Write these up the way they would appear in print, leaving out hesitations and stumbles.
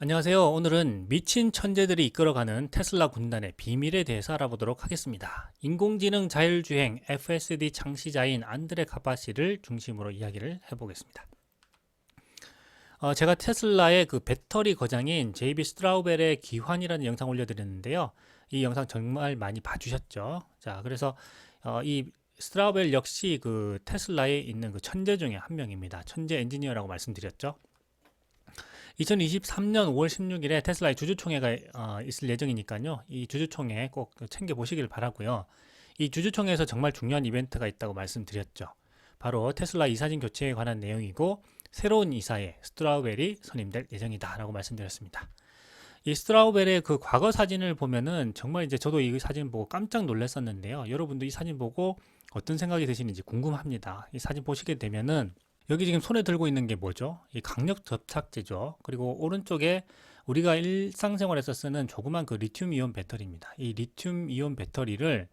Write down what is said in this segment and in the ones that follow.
안녕하세요. 오늘은 미친 천재들이 이끌어가는 테슬라 군단의 비밀에 대해서 알아보도록 하겠습니다. 인공지능 자율주행 FSD 창시자인 안드레 카파시를 중심으로 이야기를 해보겠습니다. 제가 테슬라의 그 배터리 거장인 JB 스트라우벨의 기환이라는 영상 올려드렸는데요. 이 영상 정말 많이 봐주셨죠. 자, 그래서 이 스트라우벨 역시 그 테슬라에 있는 그 천재 중에 한 명입니다. 천재 엔지니어라고 말씀드렸죠. 2023년 5월 16일에 테슬라의 주주총회가 있을 예정이니까요. 이 주주총회 꼭 챙겨 보시길 바라고요. 이 주주총회에서 정말 중요한 이벤트가 있다고 말씀드렸죠. 바로 테슬라 이사진 교체에 관한 내용이고 새로운 이사에 스트라우벨이 선임될 예정이다라고 말씀드렸습니다. 이 스트라우벨의 그 과거 사진을 보면은 정말 이제 저도 이 사진 보고 깜짝 놀랐었는데요. 여러분도 이 사진 보고 어떤 생각이 드시는지 궁금합니다. 이 사진 보시게 되면은 여기 지금 손에 들고 있는 게 뭐죠? 이 강력 접착제죠. 그리고 오른쪽에 우리가 일상생활에서 쓰는 조그만 그 리튬 이온 배터리입니다. 이 리튬 이온 배터리를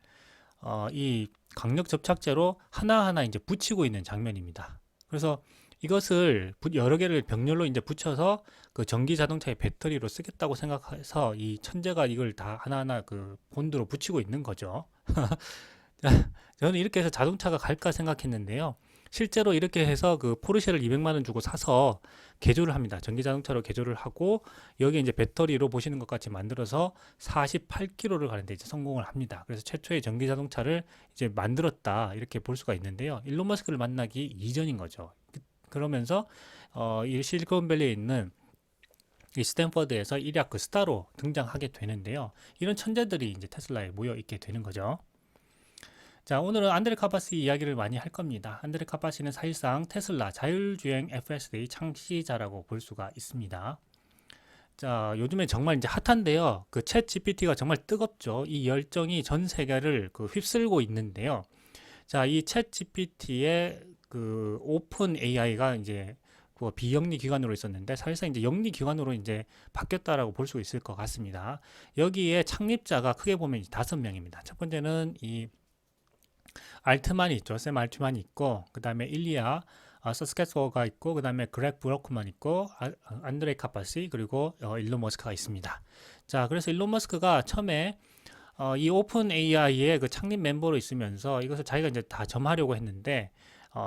이 강력 접착제로 하나하나 이제 붙이고 있는 장면입니다. 그래서 이것을 여러 개를 병렬로 이제 붙여서 그 전기 자동차의 배터리로 쓰겠다고 생각해서 이 천재가 이걸 다 하나하나 그 본드로 붙이고 있는 거죠. 저는 이렇게 해서 자동차가 갈까 생각했는데요. 실제로 이렇게 해서 그 포르쉐를 200만 원 주고 사서 개조를 합니다. 전기 자동차로 개조를 하고 여기 이제 배터리로 보시는 것 같이 만들어서 48km를 가는데 이제 성공을 합니다. 그래서 최초의 전기 자동차를 이제 만들었다 이렇게 볼 수가 있는데요. 일론 머스크를 만나기 이전인 거죠. 그러면서 이 실리콘밸리에 있는 이 스탠퍼드에서 일약 그 스타로 등장하게 되는데요. 이런 천재들이 이제 테슬라에 모여 있게 되는 거죠. 자, 오늘은 안드레 카파시 이야기를 많이 할 겁니다. 안드레 카파시는 사실상 테슬라 자율주행 FSD 창시자라고 볼 수가 있습니다. 자, 요즘에 정말 이제 핫한데요. 그 챗 GPT가 정말 뜨겁죠. 이 열정이 전 세계를 그 휩쓸고 있는데요. 자, 이 챗 GPT의 그 오픈 AI가 이제 그 비영리 기관으로 있었는데 사실상 이제 영리 기관으로 이제 바뀌었다라고 볼 수 있을 것 같습니다. 여기에 창립자가 크게 보면 5명입니다. 첫 번째는 이 알트만이 있죠. 샘 알트만이 있고, 그 다음에 일리아 서스케소가 있고, 그 다음에 그렉 브로크만 있고, 안드레 카파시, 그리고 일론 머스크가 있습니다. 자, 그래서 일론 머스크가 처음에 이 오픈 AI의 그 창립 멤버로 있으면서 이것을 자기가 이제 다 점하려고 했는데,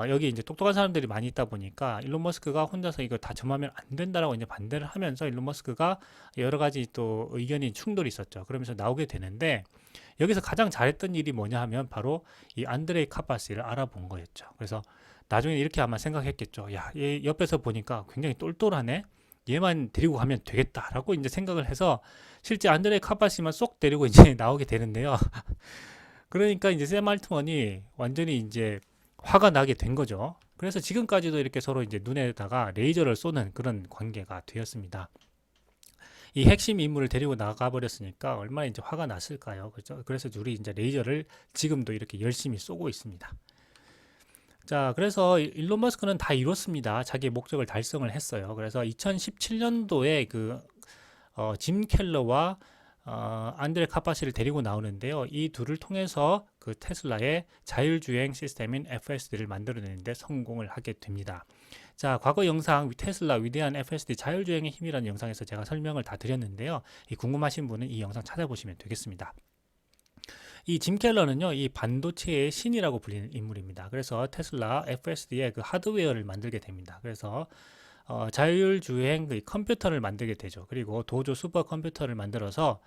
여기 이제 똑똑한 사람들이 많이 있다 보니까 일론 머스크가 혼자서 이거 다 점하면 안 된다라고 이제 반대를 하면서 일론 머스크가 여러 가지 또 의견이 충돌이 있었죠. 그러면서 나오게 되는데 여기서 가장 잘했던 일이 뭐냐 하면 바로 이 안드레이 카파시를 알아본 거였죠. 그래서 나중에 이렇게 아마 생각했겠죠. 야, 얘 옆에서 보니까 굉장히 똘똘하네. 얘만 데리고 가면 되겠다라고 이제 생각을 해서 실제 안드레이 카파시만 쏙 데리고 이제 나오게 되는데요. 그러니까 이제 샘 알트먼이 완전히 이제 화가 나게 된 거죠. 그래서 지금까지도 이렇게 서로 이제 눈에다가 레이저를 쏘는 그런 관계가 되었습니다. 이 핵심 인물을 데리고 나가 버렸으니까 얼마나 이제 화가 났을까요? 그렇죠? 그래서 둘이 이제 레이저를 지금도 이렇게 열심히 쏘고 있습니다. 자, 그래서 일론 머스크는 다 이뤘습니다. 자기의 목적을 달성을 했어요. 그래서 2017년도에 짐 켈러와 안드레 카파시를 데리고 나오는데요. 이 둘을 통해서 그 테슬라의 자율주행 시스템인 FSD를 만들어내는데 성공을 하게 됩니다. 자, 과거 영상 테슬라 위대한 FSD 자율주행의 힘이라는 영상에서 제가 설명을 다 드렸는데요. 궁금하신 분은 이 영상 찾아보시면 되겠습니다. 이 짐 켈러는요, 이 반도체의 신이라고 불리는 인물입니다. 그래서 테슬라 FSD의 그 하드웨어를 만들게 됩니다. 그래서 자율주행 그 컴퓨터를 만들게 되죠. 그리고 도조 슈퍼컴퓨터를 만들어서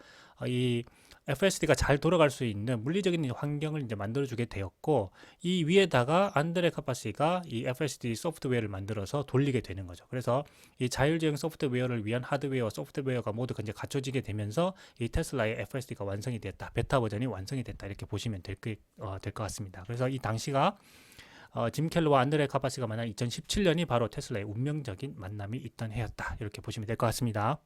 이 FSD가 잘 돌아갈 수 있는 물리적인 환경을 이제 만들어주게 되었고, 이 위에다가 안드레 카파시가 이 FSD 소프트웨어를 만들어서 돌리게 되는 거죠. 그래서 이 자율주행 소프트웨어를 위한 하드웨어, 소프트웨어가 모두 이제 갖춰지게 되면서 이 테슬라의 FSD가 완성이 됐다, 베타 버전이 완성이 됐다 이렇게 보시면 될 것 같습니다. 그래서 이 당시가 짐 켈러와 안드레 카파시가 만난 2017년이 바로 테슬라의 운명적인 만남이 있던 해였다. 이렇게 보시면 될 것 같습니다.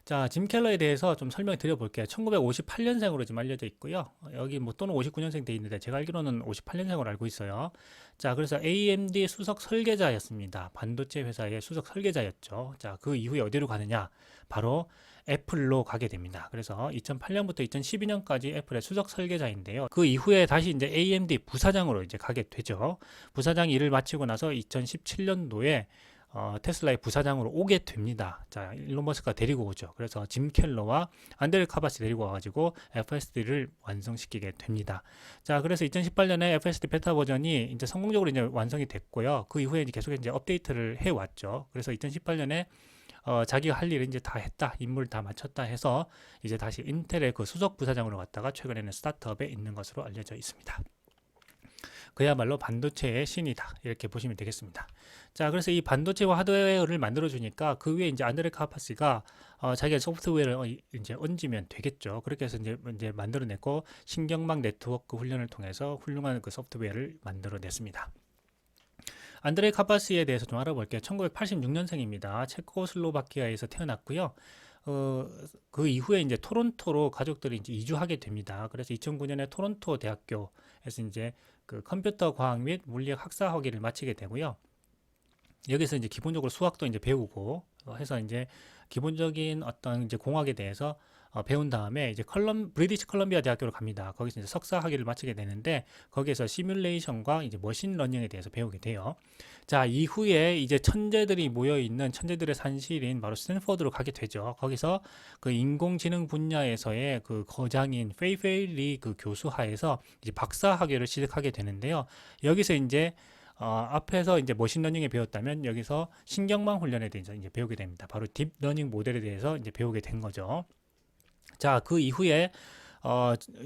자, 짐 켈러에 대해서 좀 설명 드려볼게요. 1958년생으로 지금 알려져 있고요. 여기 뭐 또는 59년생 돼 있는데 제가 알기로는 58년생으로 알고 있어요. 자, 그래서 AMD 수석 설계자였습니다. 반도체 회사의 수석 설계자였죠. 자, 그 이후에 어디로 가느냐? 바로 애플로 가게 됩니다. 그래서 2008년부터 2012년까지 애플의 수석 설계자인데요. 그 이후에 다시 이제 AMD 부사장으로 이제 가게 되죠. 부사장 일을 마치고 나서 2017년도에 테슬라의 부사장으로 오게 됩니다. 자, 일론 머스크가 데리고 오죠. 그래서 짐 켈러와 안드레 카바시 데리고 와가지고 FSD를 완성시키게 됩니다. 자, 그래서 2018년에 FSD 베타 버전이 이제 성공적으로 이제 완성이 됐고요. 그 이후에 이제 계속 이제 업데이트를 해왔죠. 그래서 2018년에 자기가 할 일을 이제 다 했다, 임무를 다 마쳤다 해서 이제 다시 인텔의 그 수석 부사장으로 갔다가 최근에는 스타트업에 있는 것으로 알려져 있습니다. 그야말로 반도체의 신이다, 이렇게 보시면 되겠습니다. 자, 그래서 이 반도체와 하드웨어를 만들어 주니까 그 위에 이제 안드레 카파시가 자기가 소프트웨어를 이제 얹으면 되겠죠. 그렇게 해서 이제 만들어냈고 신경망 네트워크 훈련을 통해서 훌륭한 그 소프트웨어를 만들어냈습니다. 안드레 카파시에 대해서 좀 알아볼게요. 1986년생입니다. 체코슬로바키아에서 태어났고요. 그 이후에 이제 토론토로 가족들이 이제 이주하게 됩니다. 그래서 2009년에 토론토 대학교에서 이제 그 컴퓨터 과학 및 물리학 학사 학위를 마치게 되고요. 여기서 이제 기본적으로 수학도 이제 배우고 해서 이제 기본적인 어떤 이제 공학에 대해서 배운 다음에 이제 브리티시 컬럼비아 대학교로 갑니다. 거기서 이제 석사 학위를 마치게 되는데 거기에서 시뮬레이션과 이제 머신 러닝에 대해서 배우게 돼요. 자, 이후에 이제 천재들이 모여 있는 천재들의 산실인 바로 스탠포드로 가게 되죠. 거기서 그 인공지능 분야에서의 그 거장인 페이페이 그 교수 하에서 이제 박사 학위를 시작하게 되는데요. 여기서 이제 앞에서 이제 머신러닝에 배웠다면 여기서 신경망 훈련에 대해서 이제 배우게 됩니다. 바로 딥러닝 모델에 대해서 이제 배우게 된 거죠. 자, 그 이후에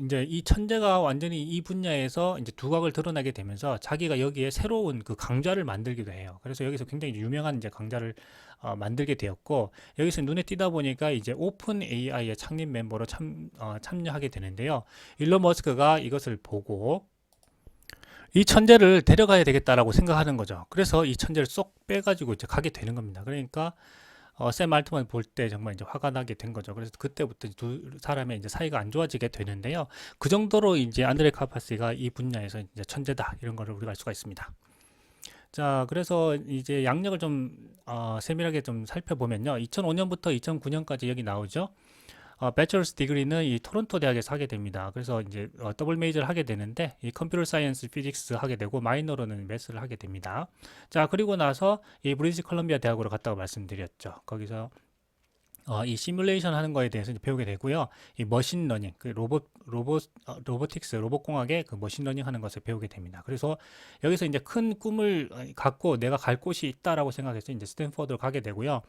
이제 이 천재가 완전히 이 분야에서 이제 두각을 드러나게 되면서 자기가 여기에 새로운 그 강좌를 만들기도 해요. 그래서 여기서 굉장히 유명한 이제 강좌를 만들게 되었고 여기서 눈에 띄다 보니까 이제 오픈 AI의 창립 멤버로 참여하게 되는데요. 일론 머스크가 이것을 보고 이 천재를 데려가야 되겠다라고 생각하는 거죠. 그래서 이 천재를 쏙 빼가지고 이제 가게 되는 겁니다. 그러니까 샘 알트만 볼 때 정말 이제 화가 나게 된 거죠. 그래서 그때부터 두 사람의 이제 사이가 안 좋아지게 되는데요. 그 정도로 이제 안드레 카파시가 이 분야에서 이제 천재다, 이런 거를 우리가 알 수가 있습니다. 자, 그래서 이제 양력을 좀 세밀하게 좀 살펴보면요. 2005년부터 2009년까지 여기 나오죠. 배처러스 디그리는 이 토론토 대학에서 하게 됩니다. 그래서 이제 더블 메이저를 하게 되는데 이 컴퓨터 사이언스 피직스 하게 되고 마이너로는 매스를 하게 됩니다. 자, 그리고 나서 이 브리티시 컬럼비아 대학으로 갔다고 말씀드렸죠. 거기서 이 시뮬레이션 하는 거에 대해서 이제 배우게 되고요. 이 머신러닝, 그 로보틱스, 로봇공학의 그 머신러닝 하는 것을 배우게 됩니다. 그래서 여기서 이제 큰 꿈을 갖고 내가 갈 곳이 있다라고 생각해서 이제 스탠퍼드로 가게 되고요.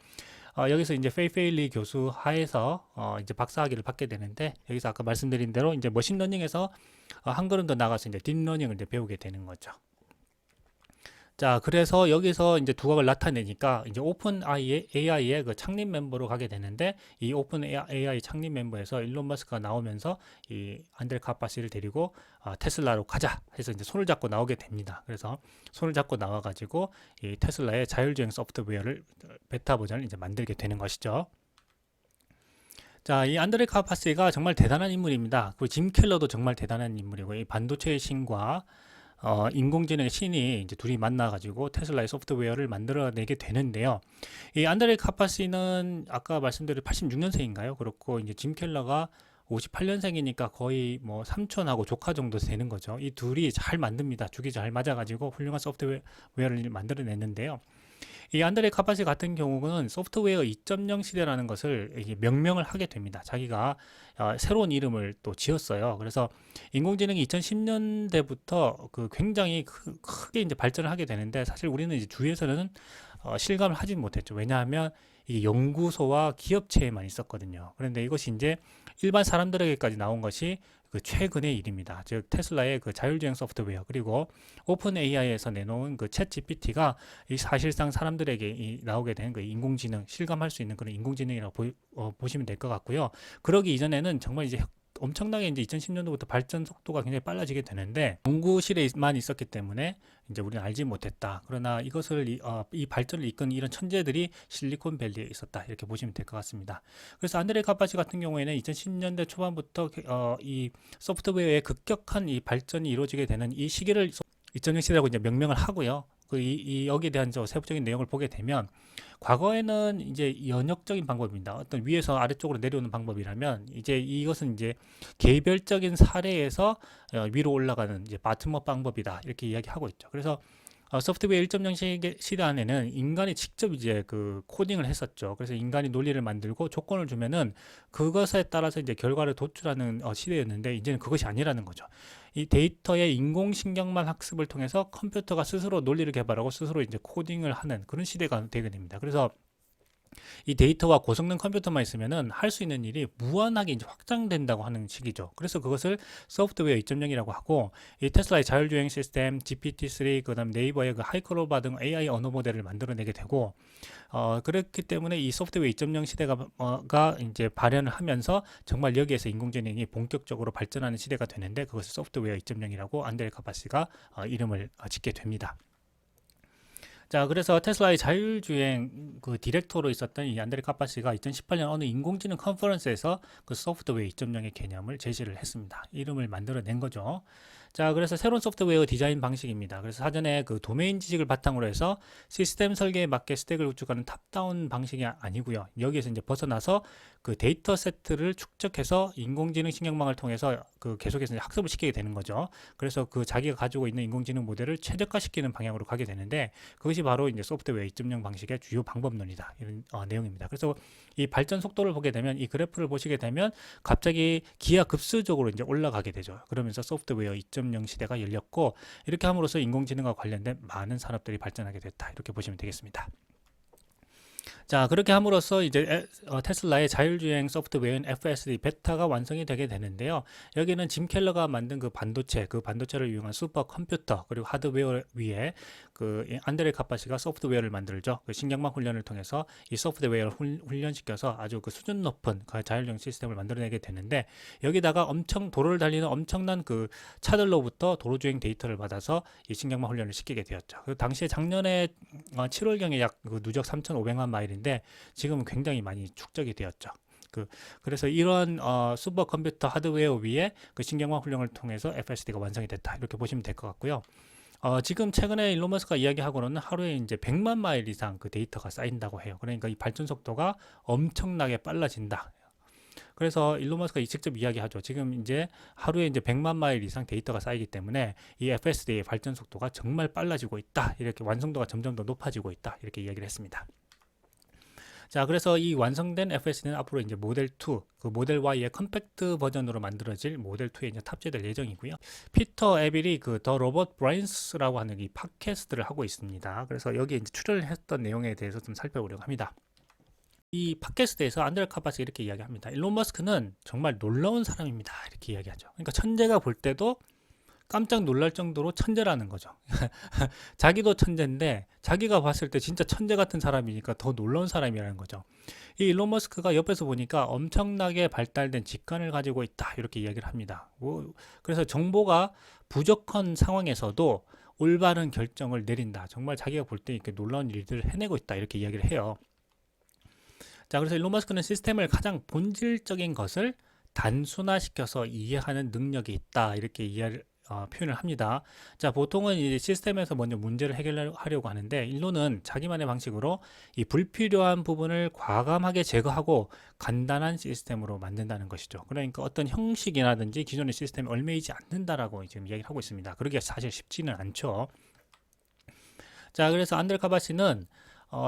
여기서 이제 페이페일리 교수 하에서 이제 박사학위를 받게 되는데 여기서 아까 말씀드린 대로 이제 머신러닝에서 한 걸음 더 나가서 이제 딥러닝을 이제 배우게 되는 거죠. 자, 그래서 여기서 이제 두각을 나타내니까 이제 오픈 AI의 그 창립 멤버로 가게 되는데 이 오픈 AI 창립 멤버에서 일론 머스크가 나오면서 이 안드레 카파시를 데리고 테슬라로 가자 해서 이제 손을 잡고 나오게 됩니다. 그래서 손을 잡고 나와가지고 이 테슬라의 자율주행 소프트웨어를 베타 버전을 이제 만들게 되는 것이죠. 자, 이 안드레 카파시가 정말 대단한 인물입니다. 그리고 짐 켈러도 정말 대단한 인물이고 이 반도체의 신과 인공지능의 신이 이제 둘이 만나가지고 테슬라의 소프트웨어를 만들어내게 되는데요. 이 안드레 카파시는 아까 말씀드린 86년생인가요? 그렇고 이제 짐 켈러가 58년생이니까 거의 뭐 삼촌하고 조카 정도 되는 거죠. 이 둘이 잘 만듭니다. 죽이 잘 맞아가지고 훌륭한 소프트웨어를 만들어냈는데요. 이 안드레 카파시 같은 경우는 소프트웨어 2.0 시대라는 것을 이게 명명을 하게 됩니다. 자기가 새로운 이름을 또 지었어요. 그래서 인공지능이 2010년대부터 그 굉장히 크게 이제 발전을 하게 되는데 사실 우리는 이제 주위에서는 실감을 하지 못했죠. 왜냐하면 이게 연구소와 기업체에만 있었거든요. 그런데 이것이 이제 일반 사람들에게까지 나온 것이 그 최근의 일입니다. 즉 테슬라의 그 자율주행 소프트웨어 그리고 오픈 AI에서 내놓은 그 챗 GPT가 이 사실상 사람들에게 이 나오게 된 그 인공지능 실감할 수 있는 그런 인공지능이라고 보시면 될 것 같고요. 그러기 이전에는 정말 이제 엄청나게 이제 2010년도부터 발전 속도가 굉장히 빨라지게 되는데 연구실에만 있었기 때문에 이제 우리는 알지 못했다. 그러나 이것을 이 발전을 이끈 이런 천재들이 실리콘밸리에 있었다. 이렇게 보시면 될 것 같습니다. 그래서 안드레 카파시 같은 경우에는 2010년대 초반부터 이 소프트웨어의 급격한 이 발전이 이루어지게 되는 이 시기를 2.0 시대라고 이제 명명을 하고요. 여기에 대한 세부적인 내용을 보게 되면 과거에는 이제 연역적인 방법입니다. 어떤 위에서 아래쪽으로 내려오는 방법이라면 이제 이것은 이제 개별적인 사례에서 위로 올라가는 이제 바텀업 방법이다. 이렇게 이야기하고 있죠. 그래서 소프트웨어 1.0 시대 안에는 인간이 직접 이제 그 코딩을 했었죠. 그래서 인간이 논리를 만들고 조건을 주면은 그것에 따라서 이제 결과를 도출하는 시대였는데, 이제는 그것이 아니라는 거죠. 이 데이터의 인공신경만 학습을 통해서 컴퓨터가 스스로 논리를 개발하고 스스로 이제 코딩을 하는 그런 시대가 되게 됩니다. 그래서 이 데이터와 고성능 컴퓨터만 있으면은 할 수 있는 일이 무한하게 이제 확장된다고 하는 식이죠. 그래서 그것을 소프트웨어 2.0이라고 하고, 이 테슬라의 자율주행 시스템, GPT-3, 그다음 네이버의 그 하이클로바 등 AI 언어 모델을 만들어내게 되고, 그렇기 때문에 이 소프트웨어 2.0 시대가 가 이제 발현을 하면서 정말 여기에서 인공지능이 본격적으로 발전하는 시대가 되는데, 그것을 소프트웨어 2.0이라고 안드레 카파시가 이름을 짓게 됩니다. 자, 그래서 테슬라의 자율주행 그 디렉터로 있었던 이 안드레 카파시가 2018년 어느 인공지능 컨퍼런스에서 그 소프트웨어 2.0의 개념을 제시를 했습니다. 이름을 만들어낸 거죠. 자, 그래서 새로운 소프트웨어 디자인 방식입니다. 그래서 사전에 그 도메인 지식을 바탕으로 해서 시스템 설계에 맞게 스택을 구축하는 탑다운 방식이 아니고요. 여기에서 이제 벗어나서 그 데이터 세트를 축적해서 인공지능 신경망을 통해서 그 계속해서 이제 학습을 시키게 되는 거죠. 그래서 그 자기가 가지고 있는 인공지능 모델을 최적화시키는 방향으로 가게 되는데, 그것이 바로 이제 소프트웨어 2.0 방식의 주요 방법론이다, 이런 내용입니다. 그래서 이 발전 속도를 보게 되면, 이 그래프를 보시게 되면 갑자기 기하급수적으로 이제 올라가게 되죠. 그러면서 소프트웨어 2.0 시대가 열렸고, 이렇게 함으로써 인공지능과 관련된 많은 산업들이 발전하게 됐다, 이렇게 보시면 되겠습니다. 자, 그렇게 함으로써 이제 테슬라의 자율주행 소프트웨어인 FSD 베타가 완성이 되게 되는데요. 여기는 짐 켈러가 만든 그 반도체를 이용한 슈퍼컴퓨터, 그리고 하드웨어 위에 그 안드레 카파시가 소프트웨어를 만들죠. 그 신경망 훈련을 통해서 이 소프트웨어를 훈련시켜서 아주 그 수준 높은 그 자율주행 시스템을 만들어내게 되는데, 여기다가 엄청 도로를 달리는 엄청난 그 차들로부터 도로주행 데이터를 받아서 이 신경망 훈련을 시키게 되었죠. 그 당시에 작년에 7월경에 약 그 누적 3,500만 마일인데, 지금은 굉장히 많이 축적이 되었죠. 그래서 이런 슈퍼컴퓨터 하드웨어 위에 그 신경망 훈련을 통해서 FSD가 완성이 됐다, 이렇게 보시면 될 것 같고요. 지금 최근에 일론 머스크가 이야기하고는 하루에 이제 100만 마일 이상 그 데이터가 쌓인다고 해요. 그러니까 이 발전 속도가 엄청나게 빨라진다. 그래서 일론 머스크가 직접 이야기하죠. 지금 이제 하루에 이제 100만 마일 이상 데이터가 쌓이기 때문에 이 FSD의 발전 속도가 정말 빨라지고 있다, 이렇게 완성도가 점점 더 높아지고 있다, 이렇게 이야기를 했습니다. 자, 그래서 이 완성된 FSD는 앞으로 이제 모델 2, 그 모델 Y의 컴팩트 버전으로 만들어질 모델 2에 이제 탑재될 예정이고요. 피터 에빌이 그 더 로봇 브레인스라고 하는 이 팟캐스트를 하고 있습니다. 그래서 여기에 이제 출연을 했던 내용에 대해서 좀 살펴보려고 합니다. 이 팟캐스트에서 안드레 카파시 이렇게 이야기합니다. 일론 머스크는 정말 놀라운 사람입니다, 이렇게 이야기하죠. 그러니까 천재가 볼 때도 깜짝 놀랄 정도로 천재라는 거죠. 자기도 천재인데 자기가 봤을 때 진짜 천재 같은 사람이니까 더 놀라운 사람이라는 거죠. 이 일론 머스크가 옆에서 보니까 엄청나게 발달된 직관을 가지고 있다, 이렇게 이야기를 합니다. 그래서 정보가 부족한 상황에서도 올바른 결정을 내린다. 정말 자기가 볼 때 이렇게 놀라운 일들을 해내고 있다, 이렇게 이야기를 해요. 자, 그래서 일론 머스크는 시스템을 가장 본질적인 것을 단순화시켜서 이해하는 능력이 있다, 이렇게 표현을 합니다. 자, 보통은 이제 시스템에서 먼저 문제를 해결하려고 하는데, 일론은 자기만의 방식으로 이 불필요한 부분을 과감하게 제거하고 간단한 시스템으로 만든다는 것이죠. 그러니까 어떤 형식이라든지 기존의 시스템에 얽매이지 않는다라고 지금 이야기를 하고 있습니다. 그러기가 사실 쉽지는 않죠. 자, 그래서 안드레 카바시는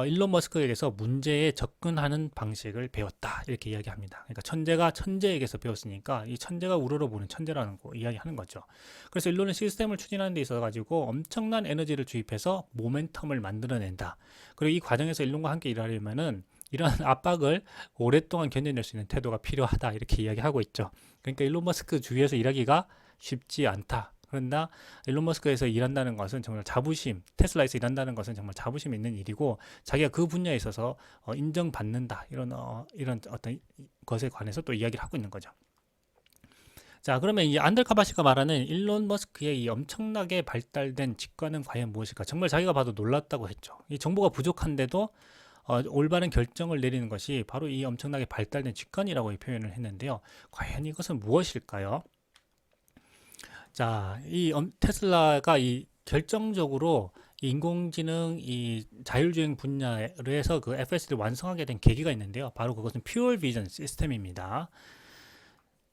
일론 머스크에게서 문제에 접근하는 방식을 배웠다, 이렇게 이야기합니다. 그러니까 천재가 천재에게서 배웠으니까 이 천재가 우러러보는 천재라는 거 이야기하는 거죠. 그래서 일론은 시스템을 추진하는 데 있어 가지고 엄청난 에너지를 주입해서 모멘텀을 만들어낸다. 그리고 이 과정에서 일론과 함께 일하려면은 이러한 압박을 오랫동안 견뎌낼 수 있는 태도가 필요하다, 이렇게 이야기하고 있죠. 그러니까 일론 머스크 주위에서 일하기가 쉽지 않다. 그러나 일론 머스크에서 일한다는 것은 정말 자부심, 테슬라에서 일한다는 것은 정말 자부심 있는 일이고, 자기가 그 분야에 있어서 인정받는다, 이런 어떤 것에 관해서 또 이야기를 하고 있는 거죠. 자, 그러면 이 안드레 카바시가 말하는 일론 머스크의 이 엄청나게 발달된 직관은 과연 무엇일까? 정말 자기가 봐도 놀랐다고 했죠. 이 정보가 부족한데도 올바른 결정을 내리는 것이 바로 이 엄청나게 발달된 직관이라고 표현을 했는데요. 과연 이것은 무엇일까요? 자, 이 테슬라가 이 결정적으로 인공지능 이 자율주행 분야에서 그 FSD를 완성하게 된 계기가 있는데요. 바로 그것은 퓨어 비전 시스템입니다.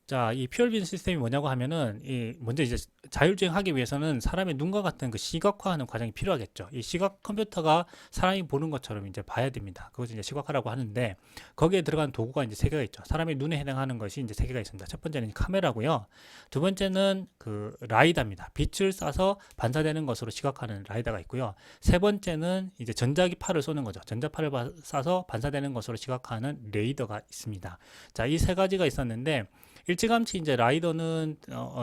자, 이 퓨어 비전 시스템이 뭐냐고 하면은 이 먼저 이제 자율주행하기 위해서는 사람의 눈과 같은 그 시각화하는 과정이 필요하겠죠. 이 시각 컴퓨터가 사람이 보는 것처럼 이제 봐야 됩니다. 그것을 이제 시각화라고 하는데 거기에 들어간 도구가 이제 세 개가 있죠. 사람의 눈에 해당하는 것이 이제 세 개가 있습니다. 첫 번째는 카메라고요. 두 번째는 그 라이다입니다. 빛을 쏴서 반사되는 것으로 시각화하는 라이다가 있고요. 세 번째는 이제 전자기파를 쏘는 거죠. 전자파를 쏴서 반사되는 것으로 시각화하는 레이더가 있습니다. 자, 이 세 가지가 있었는데 일찌감치 이제 라이더는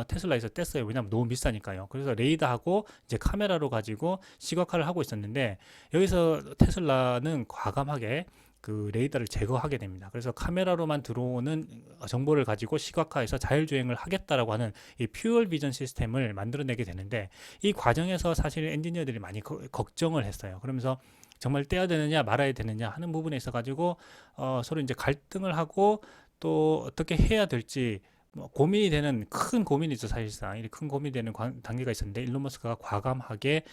테슬라에서 뗐어요. 왜냐하면 너무 비싸니까요. 그래서 레이더하고 이제 카메라로 가지고 시각화를 하고 있었는데 여기서 테슬라는 과감하게 그 레이더를 제거하게 됩니다. 그래서 카메라로만 들어오는 정보를 가지고 시각화해서 자율주행을 하겠다라고 하는 이 퓨어 비전 시스템을 만들어내게 되는데 이 과정에서 사실 엔지니어들이 많이 걱정을 했어요. 그러면서 정말 떼야 되느냐 말아야 되느냐 하는 부분에 있어 가지고 서로 이제 갈등을 하고 또 어떻게 해야 될지 뭐 고민이 되는 큰 고민이죠. 사실상 이 큰 고민이 되는 단계가 있었는데 일론 머스크가 과감하게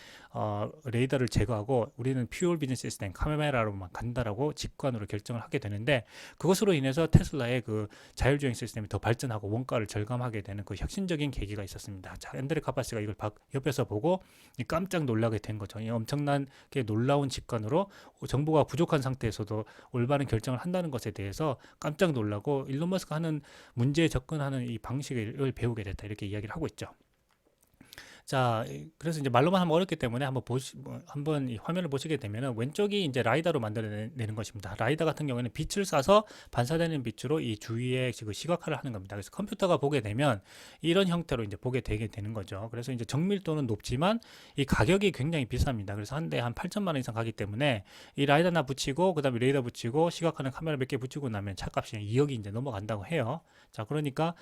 레이더를 제거하고 우리는 퓨어 비전 시스템 카메라로만 간다라고 직관으로 결정을 하게 되는데 그것으로 인해서 테슬라의 그 자율주행 시스템이 더 발전하고 원가를 절감하게 되는 그 혁신적인 계기가 있었습니다. 자, 앤드레 카파시가 이걸 옆에서 보고 깜짝 놀라게 된 거죠. 이 엄청나게 놀라운 직관으로 정보가 부족한 상태에서도 올바른 결정을 한다는 것에 대해서 깜짝 놀라고 일론 머스크가 하는 문제에 접근하는 이 방식을 배우게 됐다 이렇게 이야기를 하고 있죠. 자, 그래서 이제 말로만 하면 어렵기 때문에 한번 이 화면을 보시게 되면은 왼쪽이 이제 라이다로 만들어내는 것입니다. 라이다 같은 경우에는 빛을 쏴서 반사되는 빛으로 이 주위에 그 시각화를 하는 겁니다. 그래서 컴퓨터가 보게 되면 이런 형태로 이제 보게 되게 되는 거죠. 그래서 이제 정밀도는 높지만 이 가격이 굉장히 비쌉니다. 그래서 한 대에 한 8천만 원 이상 가기 때문에 이 라이다 하나 붙이고 그다음에 레이더 붙이고 시각화는 카메라 몇 개 붙이고 나면 차값이 2억이 이제 넘어간다고 해요. 자, 그러니까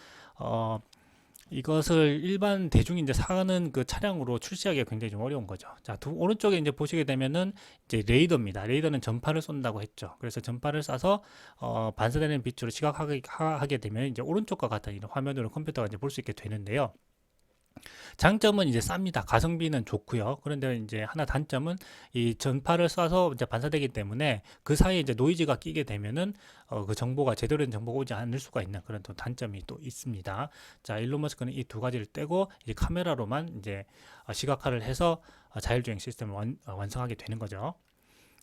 이것을 일반 대중이 이제 사는 그 차량으로 출시하기가 굉장히 좀 어려운 거죠. 자, 오른쪽에 이제 보시게 되면은 이제 레이더입니다. 레이더는 전파를 쏜다고 했죠. 그래서 전파를 쏴서 반사되는 빛으로 시각하게 되면 이제 오른쪽과 같은 이런 화면으로 컴퓨터가 이제 볼 수 있게 되는데요. 장점은 이제 쌉니다. 가성비는 좋고요. 그런데 이제 하나 단점은 이 전파를 쏴서 이제 반사되기 때문에 그 사이에 이제 노이즈가 끼게 되면은 그 정보가 제대로 된 정보가 오지 않을 수가 있는 그런 또 단점이 또 있습니다. 자, 일론 머스크는 이 두 가지를 떼고 이제 카메라로만 이제 시각화를 해서 자율주행 시스템을 완성하게 되는 거죠.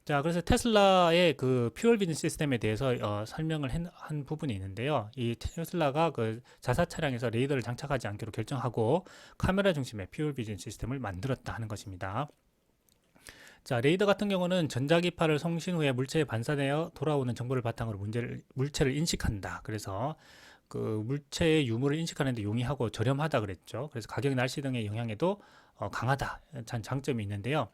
자, 그래서 테슬라의 그 퓨얼 비전 시스템에 대해서 설명을 한 부분이 있는데요. 이 테슬라가 그 자사 차량에서 레이더를 장착하지 않기로 결정하고 카메라 중심의 퓨얼 비전 시스템을 만들었다 하는 것입니다. 자, 레이더 같은 경우는 전자기파를 송신 후에 물체에 반사되어 돌아오는 정보를 바탕으로 물체를 인식한다. 그래서 그 물체의 유무를 인식하는 데 용이하고 저렴하다 그랬죠. 그래서 가격, 날씨 등의 영향에도 강하다. 장점이 있는데요.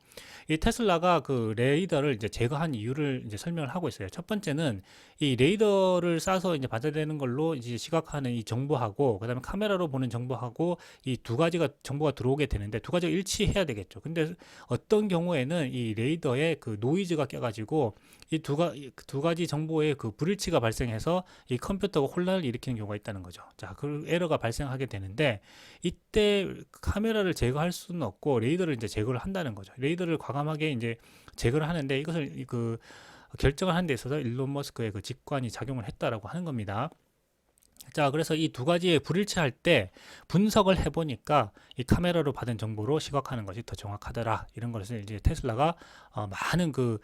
이 테슬라가 그 레이더를 이제 제거한 이유를 이제 설명을 하고 있어요. 첫 번째는 이 레이더를 쏴서 이제 반사되는 걸로 이제 시각하는 이 정보하고 그다음에 카메라로 보는 정보하고 이 두 가지가 정보가 들어오게 되는데 두 가지가 일치해야 되겠죠. 근데 어떤 경우에는 이 레이더에 그 노이즈가 껴가지고 이 두 가지 정보의 그 불일치가 발생해서 이 컴퓨터가 혼란을 일으키는 경우가 있다는 거죠. 자, 그 에러가 발생하게 되는데 이때 카메라를 제거할 수는 없고 레이더를 이제 제거를 한다는 거죠. 레이더를 과감하게 이제 제거를 하는데 이것을 그 결정을 하는 데 있어서 일론 머스크의 그 직관이 작용을 했다라고 하는 겁니다. 자, 그래서 이 두 가지의 불일치할 때 분석을 해보니까 이 카메라로 받은 정보로 시각하는 것이 더 정확하더라. 이런 것을 이제 테슬라가 많은 그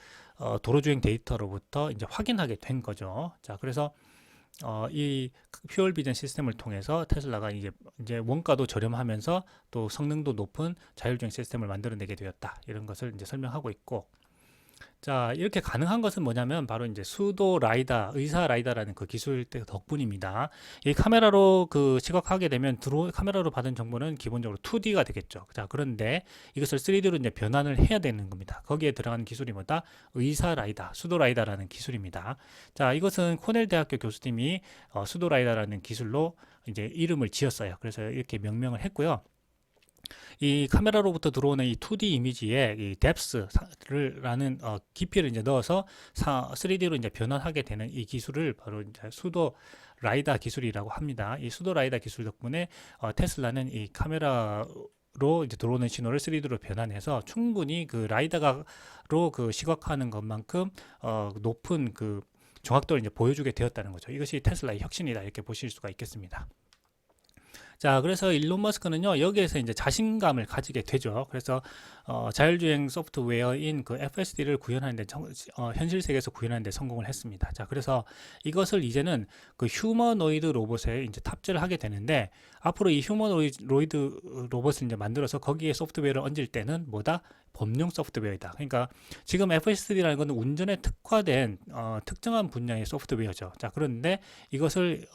도로주행 데이터로부터 이제 확인하게 된 거죠. 자, 그래서 이 퓨얼 비전 시스템을 통해서 테슬라가 이제 원가도 저렴하면서 또 성능도 높은 자율주행 시스템을 만들어내게 되었다. 이런 것을 이제 설명하고 있고, 자, 이렇게 가능한 것은 뭐냐면 바로 이제 수도 라이다, 의사 라이다라는 그 기술 덕분입니다. 이 카메라로 그 시각하게 되면 카메라로 받은 정보는 기본적으로 2D가 되겠죠. 자, 그런데 이것을 3D로 이제 변환을 해야 되는 겁니다. 거기에 들어가는 기술이 뭐다? 의사 라이다, 수도 라이다라는 기술입니다. 자, 이것은 코넬 대학교 교수님이 수도 라이다라는 기술로 이제 이름을 지었어요. 그래서 이렇게 명명을 했고요. 이 카메라로부터 들어오는 이 2D 이미지에 이 뎁스라는 깊이를 이제 넣어서 3D로 이제 변환하게 되는 이 기술을 바로 이제 수도 라이다 기술이라고 합니다. 이 수도 라이다 기술 덕분에 테슬라는 이 카메라로 이제 들어오는 신호를 3D로 변환해서 충분히 그 라이다가로 그 시각하는 것만큼 높은 그 정확도를 이제 보여주게 되었다는 거죠. 이것이 테슬라의 혁신이다 이렇게 보실 수가 있겠습니다. 자, 그래서 일론 머스크는요, 여기에서 이제 자신감을 가지게 되죠. 그래서 자율주행 소프트웨어인 그 FSD를 구현하는데 현실 세계에서 구현하는데 성공을 했습니다. 자, 그래서 이것을 이제는 그 휴머노이드 로봇에 이제 탑재를 하게 되는데, 앞으로 이 휴머노이드 로봇을 이제 만들어서 거기에 소프트웨어를 얹을 때는 뭐다? 범용 소프트웨어이다. 그러니까 지금 FSD라는 것은 운전에 특화된 특정한 분야의 소프트웨어죠. 자, 그런데 이것을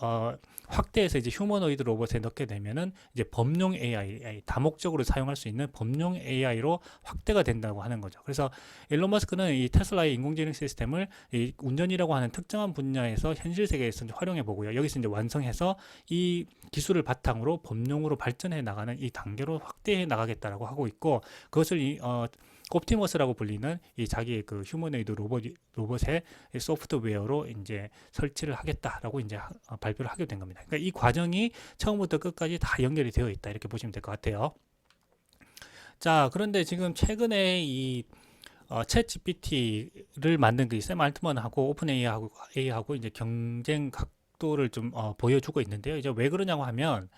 확대해서 이제 휴머노이드 로봇에 넣게 되면은 이제 범용 AI, 다목적으로 사용할 수 있는 범용 AI로 확대가 된다고 하는 거죠. 그래서 일론 머스크는 이 테슬라의 인공지능 시스템을 이 운전이라고 하는 특정한 분야에서 현실 세계에서 활용해 보고요. 여기서 이제 완성해서 이 기술을 바탕으로 범용으로 발전해 나가는 이 단계로 확대해 나가겠다라고 하고 있고, 그것을 옵티머스라고 불리는 이 자기의 그 휴머노이드 로봇의 소프트웨어로 이제 설치를 하겠다라고 이제 발표를 하게 된 겁니다. 그러니까 이 과정이 처음부터 끝까지 다 연결이 되어 있다, 이렇게 보시면 될 것 같아요. 자, 그런데 지금 최근에 이 챗 GPT를 만든 그 샘 알트먼하고 오픈 AI하고 이제 경쟁 각도를 좀 보여주고 있는데요. 이제 왜 그러냐고 하면,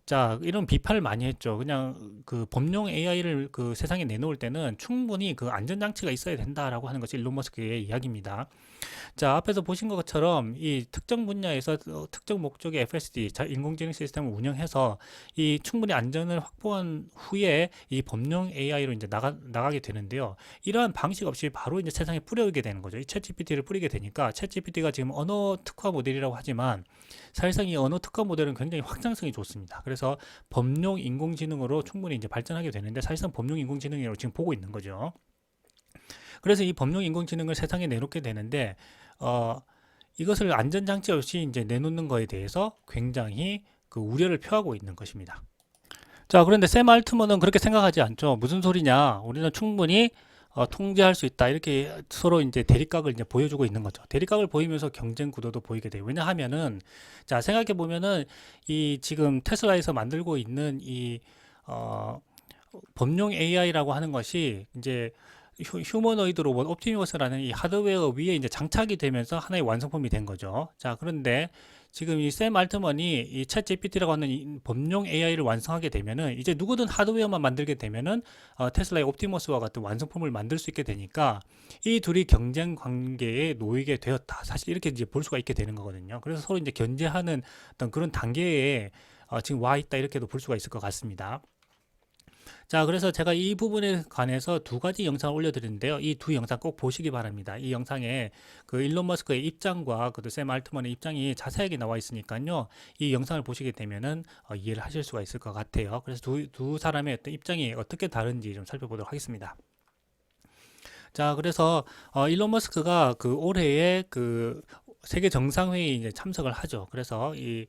자, 이런 비판을 많이 했죠. 그냥 그 범용 AI를 그 세상에 내놓을 때는 충분히 그 안전장치가 있어야 된다라고 하는 것이 일론 머스크의 이야기입니다. 자, 앞에서 보신 것처럼 이 특정 분야에서 특정 목적의 FSD, 인공지능 시스템을 운영해서 이 충분히 안전을 확보한 후에 이 범용 AI로 이제 나가게 되는데요. 이러한 방식 없이 바로 이제 세상에 뿌려오게 되는 거죠. 이 챗GPT를 뿌리게 되니까, 챗GPT가 지금 언어 특화 모델이라고 하지만 사실상 이 언어 특화 모델은 굉장히 확장성이 좋습니다. 그래서 범용 인공지능으로 충분히 이제 발전하게 되는데, 사실상 범용 인공지능으로 지금 보고 있는 거죠. 그래서 이 범용 인공지능을 세상에 내놓게 되는데, 이것을 안전장치 없이 이제 내놓는 거에 대해서 굉장히 그 우려를 표하고 있는 것입니다. 자, 그런데 샘 알트먼은 그렇게 생각하지 않죠. 무슨 소리냐? 우리는 충분히 통제할 수 있다. 이렇게 서로 이제 대립각을 이제 보여주고 있는 거죠. 대립각을 보이면서 경쟁 구도도 보이게 돼요. 왜냐하면은, 자, 생각해 보면은 이 지금 테슬라에서 만들고 있는 이 범용 AI라고 하는 것이 이제 휴머노이드 로봇 옵티머스라는 이 하드웨어 위에 이제 장착이 되면서 하나의 완성품이 된 거죠. 자, 그런데 지금 이 샘 알트먼이 이 챗 GPT라고 하는 이 범용 AI를 완성하게 되면은, 이제 누구든 하드웨어만 만들게 되면은 테슬라의 옵티머스와 같은 완성품을 만들 수 있게 되니까 이 둘이 경쟁 관계에 놓이게 되었다. 사실 이렇게 이제 볼 수가 있게 되는 거거든요. 그래서 서로 이제 견제하는 어떤 그런 단계에 지금 와 있다, 이렇게도 볼 수가 있을 것 같습니다. 자, 그래서 제가 이 부분에 관해서 두 가지 영상을 올려드렸는데요. 이 두 영상 꼭 보시기 바랍니다. 이 영상에 그 일론 머스크의 입장과 그 샘 알트먼의 입장이 자세하게 나와 있으니까요. 이 영상을 보시게 되면은 이해를 하실 수가 있을 것 같아요. 그래서 두 사람의 어떤 입장이 어떻게 다른지 좀 살펴보도록 하겠습니다. 자, 그래서 일론 머스크가 그 올해에 그 세계 정상회의에 이제 참석을 하죠. 그래서 이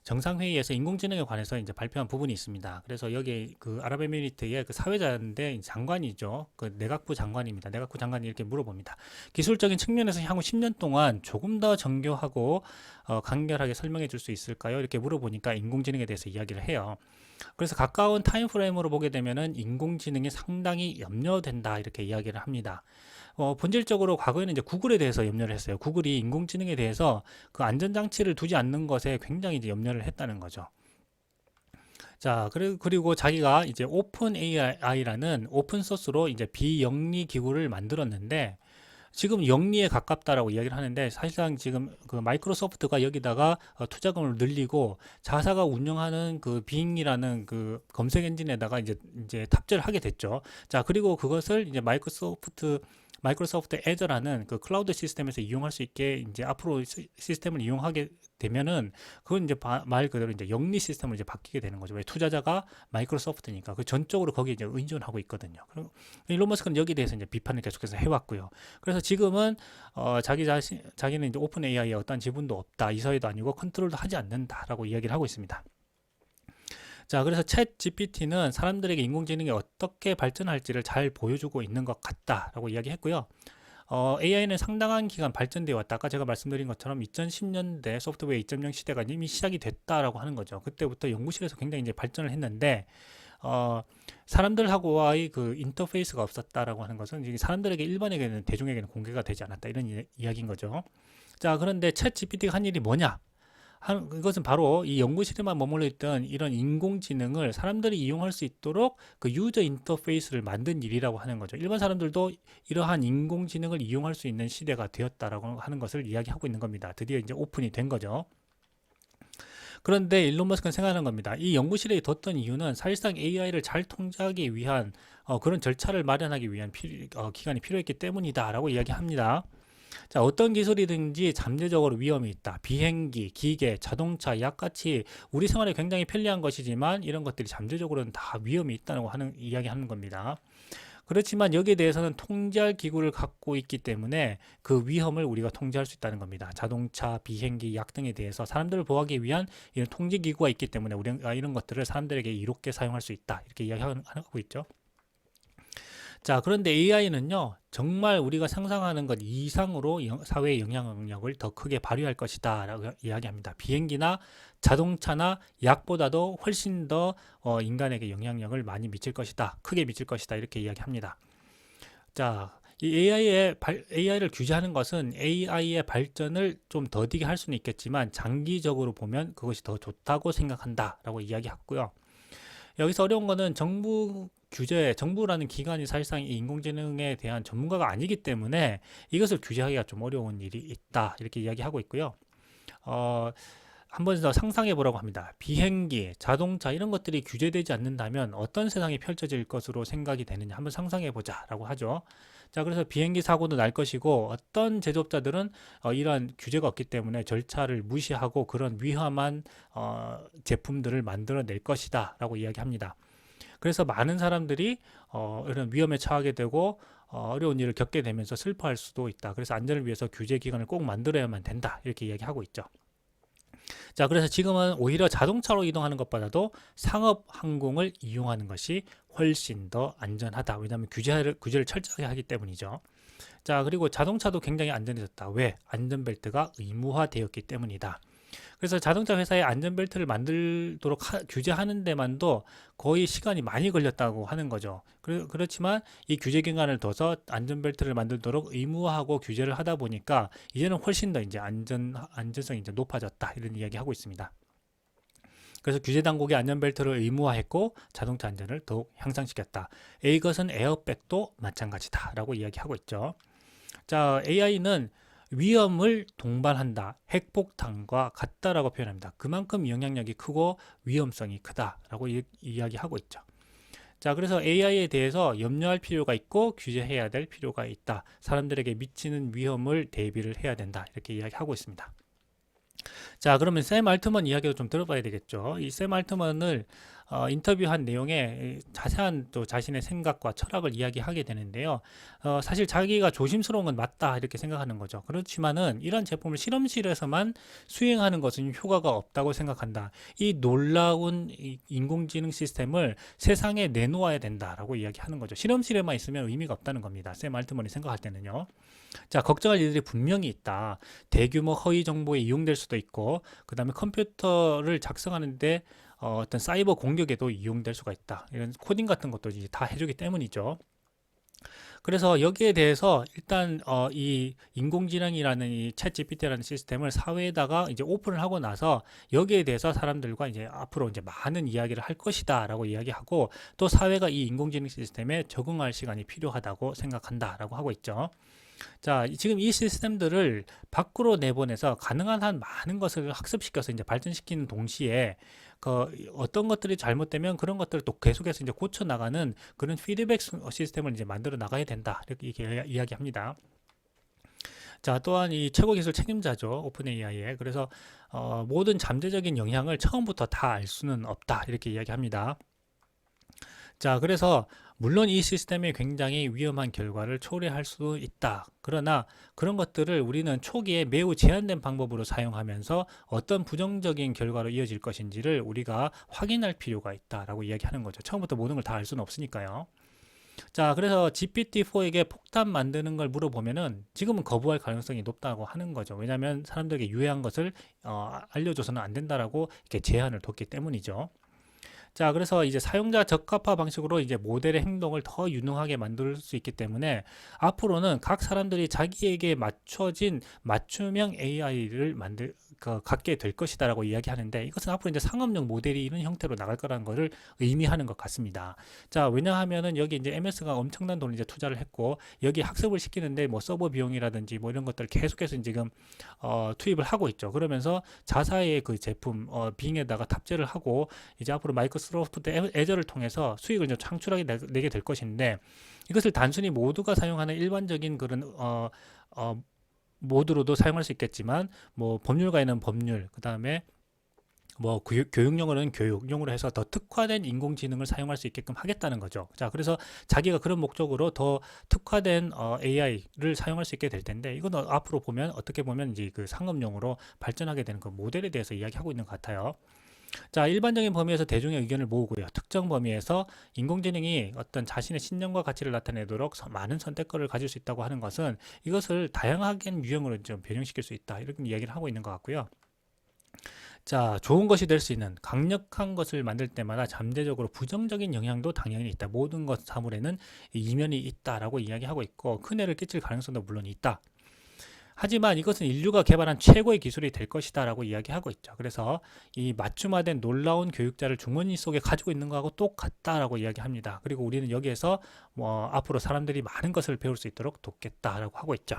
정상회의에서 인공지능에 관해서 이제 발표한 부분이 있습니다. 그래서 여기 그 아랍에미리트의 그 사회자인데 장관이죠. 그 내각부 장관입니다. 내각부 장관이 이렇게 물어봅니다. 기술적인 측면에서 향후 10년 동안 조금 더 정교하고 간결하게 설명해 줄 수 있을까요? 이렇게 물어보니까 인공지능에 대해서 이야기를 해요. 그래서 가까운 타임프레임으로 보게 되면은 인공지능이 상당히 염려된다, 이렇게 이야기를 합니다. 본질적으로 과거에는 이제 구글에 대해서 염려를 했어요. 구글이 인공지능에 대해서 그 안전장치를 두지 않는 것에 굉장히 이제 염려를 했다는 거죠. 자, 그리고 자기가 이제 오픈 AI라는 오픈 소스로 이제 비영리 기구를 만들었는데, 지금 영리에 가깝다라고 이야기를 하는데, 사실상 지금 그 마이크로소프트가 여기다가 투자금을 늘리고 자사가 운영하는 그 빙이라는 그 검색 엔진에다가 이제 탑재를 하게 됐죠. 자, 그리고 그것을 이제 마이크로소프트 애저라는 그 클라우드 시스템에서 이용할 수 있게 이제 앞으로 시스템을 이용하게 되면은, 그건 이제 말 그대로 이제 영리 시스템으로 이제 바뀌게 되는 거죠. 왜? 투자자가 마이크로소프트니까 그 전적으로 거기에 이제 의존하고 있거든요. 그리고 일론 머스크는 여기에 대해서 이제 비판을 계속해서 해왔고요. 그래서 지금은 자기는 이제 오픈 AI에 어떤 지분도 없다, 이사회도 아니고 컨트롤도 하지 않는다라고 이야기를 하고 있습니다. 자, 그래서 챗 GPT는 사람들에게 인공지능이 어떻게 발전할지를 잘 보여주고 있는 것 같다라고 이야기했고요. AI는 상당한 기간 발전되어 왔다. 아까 제가 말씀드린 것처럼 2010년대 소프트웨어 2.0 시대가 이미 시작이 됐다라고 하는 거죠. 그때부터 연구실에서 굉장히 이제 발전을 했는데, 사람들하고의 그 인터페이스가 없었다라고 하는 것은 이제 사람들에게, 일반에게는, 대중에게는 공개가 되지 않았다, 이런 이야기인 거죠. 자, 그런데 챗 GPT가 한 일이 뭐냐? 그것은 바로 이 연구실에만 머물러 있던 이런 인공지능을 사람들이 이용할 수 있도록 그 유저 인터페이스를 만든 일이라고 하는 거죠. 일반 사람들도 이러한 인공지능을 이용할 수 있는 시대가 되었다라고 하는 것을 이야기하고 있는 겁니다. 드디어 이제 오픈이 된 거죠. 그런데 일론 머스크는 생각하는 겁니다. 이 연구실에 뒀던 이유는 사실상 AI를 잘 통제하기 위한 그런 절차를 마련하기 위한 기간이 필요했기 때문이다라고 이야기합니다. 자, 어떤 기술이든지 잠재적으로 위험이 있다. 비행기, 기계, 자동차, 약같이 우리 생활에 굉장히 편리한 것이지만 이런 것들이 잠재적으로는 다 위험이 있다고 이야기하는 겁니다. 그렇지만 여기에 대해서는 통제할 기구를 갖고 있기 때문에 그 위험을 우리가 통제할 수 있다는 겁니다. 자동차, 비행기, 약 등에 대해서 사람들을 보호하기 위한 이런 통제 기구가 있기 때문에 우리가 이런 것들을 사람들에게 이롭게 사용할 수 있다. 이렇게 이야기하고 있죠. 자, 그런데 AI는요, 정말 우리가 상상하는 것 이상으로 사회의 영향력을 더 크게 발휘할 것이다 라고 이야기합니다. 비행기나 자동차나 약보다도 훨씬 더 인간에게 영향력을 많이 미칠 것이다, 크게 미칠 것이다, 이렇게 이야기합니다. 자, 이 AI를 규제하는 것은 AI의 발전을 좀 더디게 할 수는 있겠지만 장기적으로 보면 그것이 더 좋다고 생각한다 라고 이야기했고요. 여기서 어려운 거는 정부라는 기관이 사실상 이 인공지능에 대한 전문가가 아니기 때문에 이것을 규제하기가 좀 어려운 일이 있다, 이렇게 이야기하고 있고요. 한번 더 상상해 보라고 합니다. 비행기, 자동차 이런 것들이 규제되지 않는다면 어떤 세상이 펼쳐질 것으로 생각이 되느냐 한번 상상해 보자 라고 하죠. 자, 그래서 비행기 사고도 날 것이고 어떤 제조업자들은 이러한 규제가 없기 때문에 절차를 무시하고 그런 위험한 제품들을 만들어낼 것이다 라고 이야기합니다. 그래서 많은 사람들이 이런 위험에 처하게 되고 어려운 일을 겪게 되면서 슬퍼할 수도 있다. 그래서 안전을 위해서 규제 기관을 꼭 만들어야만 된다, 이렇게 이야기하고 있죠. 자, 그래서 지금은 오히려 자동차로 이동하는 것보다도 상업 항공을 이용하는 것이 훨씬 더 안전하다. 왜냐하면 규제를 철저하게 하기 때문이죠. 자, 그리고 자동차도 굉장히 안전해졌다. 왜? 안전벨트가 의무화되었기 때문이다. 그래서 자동차 회사의 안전벨트를 만들도록 규제하는 데만도 거의 시간이 많이 걸렸다고 하는 거죠. 그렇지만 이 규제 기간을 둬서 안전벨트를 만들도록 의무화하고 규제를 하다 보니까 이제는 훨씬 더 이제 안전성이 이제 높아졌다, 이런 이야기 하고 있습니다. 그래서 규제 당국이 안전벨트를 의무화했고 자동차 안전을 더욱 향상시켰다. 이것은 에어백도 마찬가지다라고 이야기하고 있죠. 자, AI는 위험을 동반한다, 핵폭탄과 같다라고 표현합니다. 그만큼 영향력이 크고 위험성이 크다라고 이야기하고 있죠. 자, 그래서 AI에 대해서 염려할 필요가 있고 규제해야 될 필요가 있다. 사람들에게 미치는 위험을 대비를 해야 된다, 이렇게 이야기하고 있습니다. 자, 그러면 샘 알트먼 이야기도 좀 들어봐야 되겠죠. 이 샘 알트먼을 인터뷰한 내용에 자세한 또 자신의 생각과 철학을 이야기하게 되는데요. 사실 자기가 조심스러운 건 맞다, 이렇게 생각하는 거죠. 그렇지만은 이런 제품을 실험실에서만 수행하는 것은 효과가 없다고 생각한다. 이 놀라운 인공지능 시스템을 세상에 내놓아야 된다라고 이야기하는 거죠. 실험실에만 있으면 의미가 없다는 겁니다. 샘 알트먼이 생각할 때는요. 자, 걱정할 일들이 분명히 있다. 대규모 허위 정보에 이용될 수도 있고, 그 다음에 컴퓨터를 작성하는데 어떤 사이버 공격에도 이용될 수가 있다. 이런 코딩 같은 것도 이제 다 해주기 때문이죠. 그래서 여기에 대해서 일단 이 인공지능이라는 이 챗GPT라는 시스템을 사회에다가 이제 오픈을 하고 나서 여기에 대해서 사람들과 이제 앞으로 이제 많은 이야기를 할 것이다라고 이야기하고, 또 사회가 이 인공지능 시스템에 적응할 시간이 필요하다고 생각한다라고 하고 있죠. 자, 지금 이 시스템들을 밖으로 내보내서 가능한 한 많은 것을 학습시켜서 이제 발전시키는 동시에 어떤 것들이 잘못되면 그런 것들을 또 계속해서 이제 고쳐 나가는 그런 피드백 시스템을 이제 만들어 나가야 된다, 이렇게 이야기합니다. 자, 또한 이 최고 기술 책임자죠, 오픈 AI에. 그래서 모든 잠재적인 영향을 처음부터 다 알 수는 없다, 이렇게 이야기합니다. 자, 그래서 물론 이 시스템이 굉장히 위험한 결과를 초래할 수 있다. 그러나 그런 것들을 우리는 초기에 매우 제한된 방법으로 사용하면서 어떤 부정적인 결과로 이어질 것인지를 우리가 확인할 필요가 있다라고 이야기하는 거죠. 처음부터 모든 걸 다 알 수는 없으니까요. 자, 그래서 GPT-4에게 폭탄 만드는 걸 물어보면은 지금은 거부할 가능성이 높다고 하는 거죠. 왜냐하면 사람들에게 유해한 것을 알려줘서는 안 된다라고 이렇게 제한을 뒀기 때문이죠. 자, 그래서 이제 사용자 적합화 방식으로 이제 모델의 행동을 더 유능하게 만들 수 있기 때문에 앞으로는 각 사람들이 자기에게 맞춰진 맞춤형 AI를 갖게 될 것이다라고 이야기하는데, 이것은 앞으로 이제 상업용 모델이 이런 형태로 나갈 거라는 것을 의미하는 것 같습니다. 자, 왜냐하면은 여기 이제 MS가 엄청난 돈을 이제 투자를 했고, 여기 학습을 시키는데 뭐 서버 비용이라든지 뭐 이런 것들을 계속해서 지금 투입을 하고 있죠. 그러면서 자사의 그 제품 빙에다가 탑재를 하고 이제 앞으로 마이크로소프트 애저를 통해서 수익을 좀 창출하게 내게 될 것인데, 이것을 단순히 모두가 사용하는 일반적인 그런 모드로도 사용할 수 있겠지만, 뭐 법률가에는 법률, 그 다음에 뭐 교육용으로는 교육용으로 해서 더 특화된 인공지능을 사용할 수 있게끔 하겠다는 거죠. 자, 그래서 자기가 그런 목적으로 더 특화된 AI를 사용할 수 있게 될 텐데, 이건 앞으로 보면 어떻게 보면 이제 그 상업용으로 발전하게 되는 그 모델에 대해서 이야기하고 있는 것 같아요. 자, 일반적인 범위에서 대중의 의견을 모으고요. 특정 범위에서 인공지능이 어떤 자신의 신념과 가치를 나타내도록 많은 선택권을 가질 수 있다고 하는 것은, 이것을 다양하게 유형으로 좀 변형시킬 수 있다, 이렇게 이야기를 하고 있는 것 같고요. 자, 좋은 것이 될 수 있는 강력한 것을 만들 때마다 잠재적으로 부정적인 영향도 당연히 있다. 모든 것 사물에는 이면이 있다라고 이야기하고 있고, 큰 해를 끼칠 가능성도 물론 있다. 하지만 이것은 인류가 개발한 최고의 기술이 될 것이다 라고 이야기하고 있죠. 그래서 이 맞춤화된 놀라운 교육자를 주머니 속에 가지고 있는 거하고 똑같다라고 이야기합니다. 그리고 우리는 여기에서 뭐 앞으로 사람들이 많은 것을 배울 수 있도록 돕겠다라고 하고 있죠.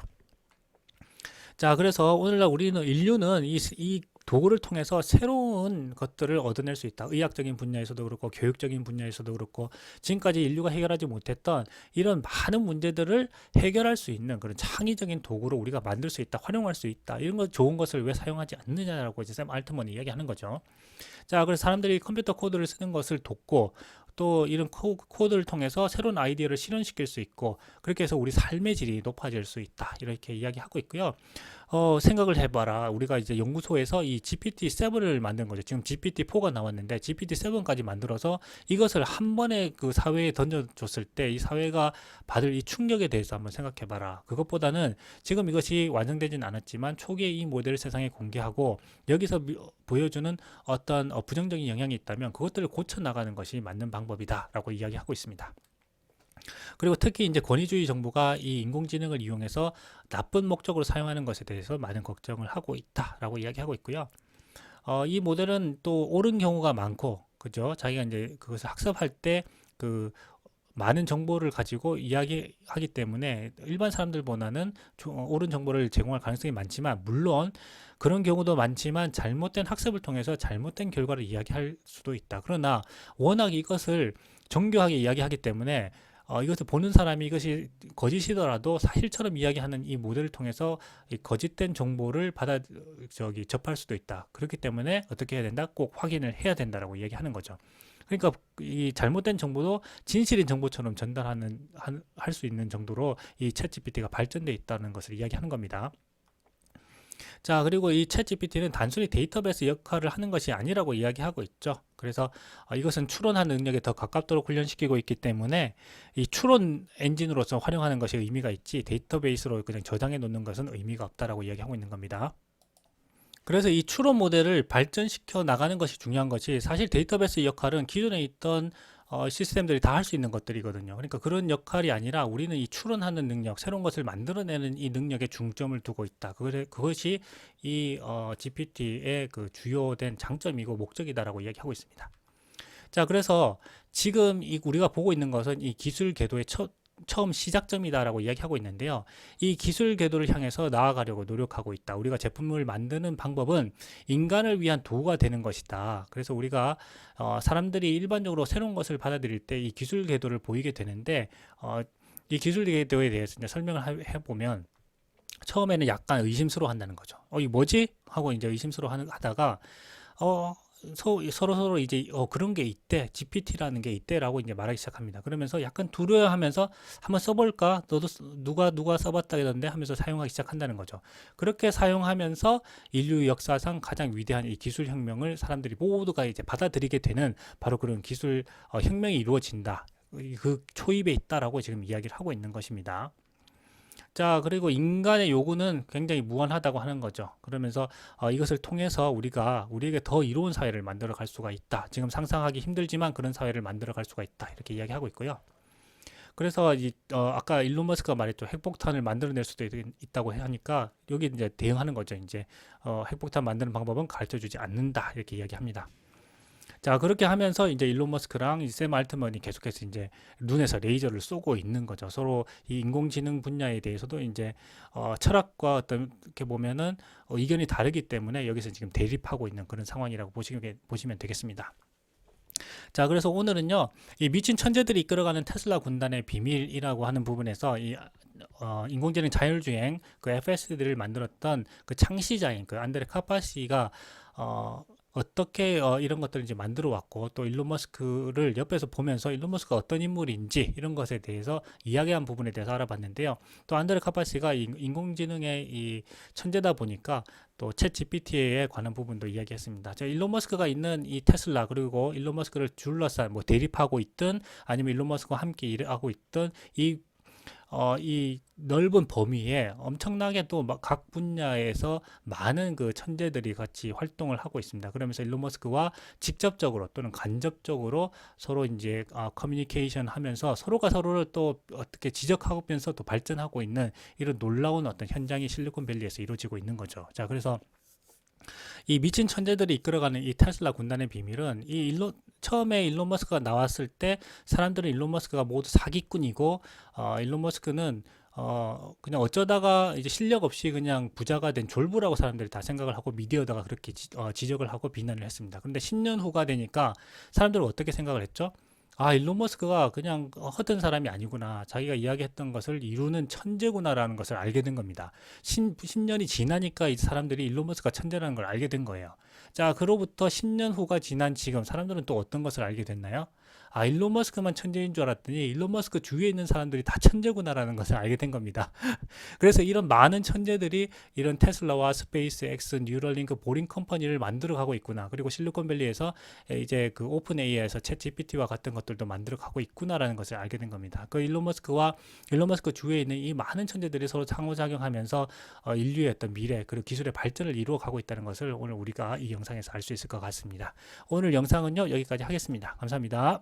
자, 그래서 오늘날 인류는 이 도구를 통해서 새로운 것들을 얻어낼 수 있다. 의학적인 분야에서도 그렇고 교육적인 분야에서도 그렇고, 지금까지 인류가 해결하지 못했던 이런 많은 문제들을 해결할 수 있는 그런 창의적인 도구로 우리가 만들 수 있다, 활용할 수 있다. 이런 것 좋은 것을 왜 사용하지 않느냐라고 이제 샘 알트먼이 이야기하는 거죠. 자, 그래서 사람들이 컴퓨터 코드를 쓰는 것을 돕고, 또 이런 코드를 통해서 새로운 아이디어를 실현시킬 수 있고, 그렇게 해서 우리 삶의 질이 높아질 수 있다, 이렇게 이야기하고 있고요. 생각을 해봐라. 우리가 이제 연구소에서 이 GPT-7을 만든 거죠. 지금 GPT-4가 나왔는데 GPT-7까지 만들어서 이것을 한 번에 그 사회에 던져줬을 때 이 사회가 받을 이 충격에 대해서 한번 생각해봐라. 그것보다는 지금 이것이 완성되진 않았지만 초기에 이 모델을 세상에 공개하고, 여기서 보여주는 어떤 부정적인 영향이 있다면 그것들을 고쳐나가는 것이 맞는 방법이다 라고 이야기하고 있습니다. 그리고 특히 이제 권위주의 정부가 이 인공지능을 이용해서 나쁜 목적으로 사용하는 것에 대해서 많은 걱정을 하고 있다라고 이야기하고 있고요. 이 모델은 또 옳은 경우가 많고, 그죠? 자기가 이제 그것을 학습할 때 그 많은 정보를 가지고 이야기하기 때문에 일반 사람들보다는 옳은 정보를 제공할 가능성이 많지만, 물론 그런 경우도 많지만 잘못된 학습을 통해서 잘못된 결과를 이야기할 수도 있다. 그러나 워낙 이것을 정교하게 이야기하기 때문에 이것을 보는 사람이 이것이 거짓이더라도 사실처럼 이야기하는 이 모델을 통해서 이 거짓된 정보를 접할 수도 있다. 그렇기 때문에 어떻게 해야 된다? 꼭 확인을 해야 된다라고 이야기하는 거죠. 그러니까 이 잘못된 정보도 진실인 정보처럼 할 수 있는 정도로 이 챗GPT가 발전돼 있다는 것을 이야기하는 겁니다. 자, 그리고 이 챗GPT는 단순히 데이터베이스 역할을 하는 것이 아니라고 이야기하고 있죠. 그래서 이것은 추론하는 능력에 더 가깝도록 훈련시키고 있기 때문에 이 추론 엔진으로서 활용하는 것이 의미가 있지, 데이터베이스로 그냥 저장해 놓는 것은 의미가 없다라고 이야기하고 있는 겁니다. 그래서 이 추론 모델을 발전시켜 나가는 것이 중요한 것이, 사실 데이터베이스 역할은 기존에 있던 시스템들이 다 할 수 있는 것들이거든요. 그러니까 그런 역할이 아니라 우리는 이 추론하는 능력, 새로운 것을 만들어내는 이 능력에 중점을 두고 있다. 그것이 이 GPT의 그 주요된 장점이고 목적이다라고 이야기하고 있습니다. 자, 그래서 지금 우리가 보고 있는 것은 이 기술 궤도의 처음 시작점이다라고 이야기하고 있는데요. 이 기술 궤도를 향해서 나아가려고 노력하고 있다. 우리가 제품을 만드는 방법은 인간을 위한 도구가 되는 것이다. 그래서 우리가 사람들이 일반적으로 새로운 것을 받아들일 때 이 기술 궤도를 보이게 되는데, 이 기술 궤도에 대해서 이제 설명을 해보면, 처음에는 약간 의심스러워 한다는 거죠. 이게 뭐지? 하고 이제 의심스러워 하다가 서로 이제 그런 게 있대, GPT라는 게 있대라고 이제 말하기 시작합니다. 그러면서 약간 두려워하면서 한번 써볼까? 너도 누가 써봤다던데 하면서 사용하기 시작한다는 거죠. 그렇게 사용하면서 인류 역사상 가장 위대한 이 기술 혁명을 사람들이 모두가 이제 받아들이게 되는 바로 그런 기술 혁명이 이루어진다. 그 초입에 있다라고 지금 이야기를 하고 있는 것입니다. 자, 그리고 인간의 요구는 굉장히 무한하다고 하는 거죠. 그러면서 이것을 통해서 우리가 우리에게 더 이로운 사회를 만들어 갈 수가 있다. 지금 상상하기 힘들지만 그런 사회를 만들어 갈 수가 있다. 이렇게 이야기하고 있고요. 그래서 아까 일론 머스크가 말했죠. 핵폭탄을 만들어낼 수도 있다고 하니까 여기 이제 대응하는 거죠. 이제 핵폭탄 만드는 방법은 가르쳐 주지 않는다. 이렇게 이야기합니다. 자, 그렇게 하면서 이제 일론 머스크랑 샘 알트먼이 계속해서 이제 눈에서 레이저를 쏘고 있는 거죠. 서로 이 인공지능 분야에 대해서도 이제 철학과 어떤 이렇게 보면은 의견이 다르기 때문에 여기서 지금 대립하고 있는 그런 상황이라고 보시면 되겠습니다. 자, 그래서 오늘은요, 이 미친 천재들이 이끌어가는 테슬라 군단의 비밀이라고 하는 부분에서 인공지능 자율주행 그 FSD를 만들었던 그 창시자인 그 안드레 카파시가 어떻게 이런 것들을 이제 만들어 왔고 또 일론 머스크를 옆에서 보면서 일론 머스크가 어떤 인물인지 이런 것에 대해서 이야기한 부분에 대해서 알아봤는데요. 또 안드레 카파시가 인공지능의 이 천재다 보니까 또 챗 GPT에 관한 부분도 이야기했습니다. 저 일론 머스크가 있는 이 테슬라 그리고 일론 머스크를 둘러싼 뭐 대립하고 있든 아니면 일론 머스크와 함께 일하고 있던 이 넓은 범위에 엄청나게 또 각 분야에서 많은 그 천재들이 같이 활동을 하고 있습니다. 그러면서 일론 머스크와 직접적으로 또는 간접적으로 서로 이제 커뮤니케이션 하면서 서로가 서로를 또 어떻게 지적하면서 또 발전하고 있는 이런 놀라운 어떤 현장이 실리콘밸리에서 이루어지고 있는 거죠. 자, 그래서 이 미친 천재들이 이끌어가는 이 테슬라 군단의 비밀은 처음에 일론 머스크가 나왔을 때 사람들은 일론 머스크가 모두 사기꾼이고 일론 머스크는 그냥 어쩌다가 이제 실력 없이 그냥 부자가 된 졸부라고 사람들이 다 생각을 하고 미디어다가 그렇게 지적을 하고 비난을 했습니다. 그런데 10년 후가 되니까 사람들은 어떻게 생각을 했죠? 아, 일론 머스크가 그냥 허튼 사람이 아니구나. 자기가 이야기했던 것을 이루는 천재구나라는 것을 알게 된 겁니다. 10년이 지나니까 이제 사람들이 일론 머스크가 천재라는 걸 알게 된 거예요. 자, 그로부터 10년 후가 지난 지금 사람들은 또 어떤 것을 알게 됐나요? 아, 일론 머스크만 천재인 줄 알았더니 일론 머스크 주위에 있는 사람들이 다 천재구나라는 것을 알게 된 겁니다. 그래서 이런 많은 천재들이 이런 테슬라와 스페이스 X, 뉴럴링크, 보링 컴퍼니를 만들어 가고 있구나. 그리고 실리콘밸리에서 이제 그 오픈 AI에서 챗 GPT와 같은 것들도 만들어 가고 있구나라는 것을 알게 된 겁니다. 그 일론 머스크 주위에 있는 이 많은 천재들이 서로 상호작용하면서 인류의 어떤 미래 그리고 기술의 발전을 이루어 가고 있다는 것을 오늘 우리가 이 영상에서 알 수 있을 것 같습니다. 오늘 영상은요, 여기까지 하겠습니다. 감사합니다.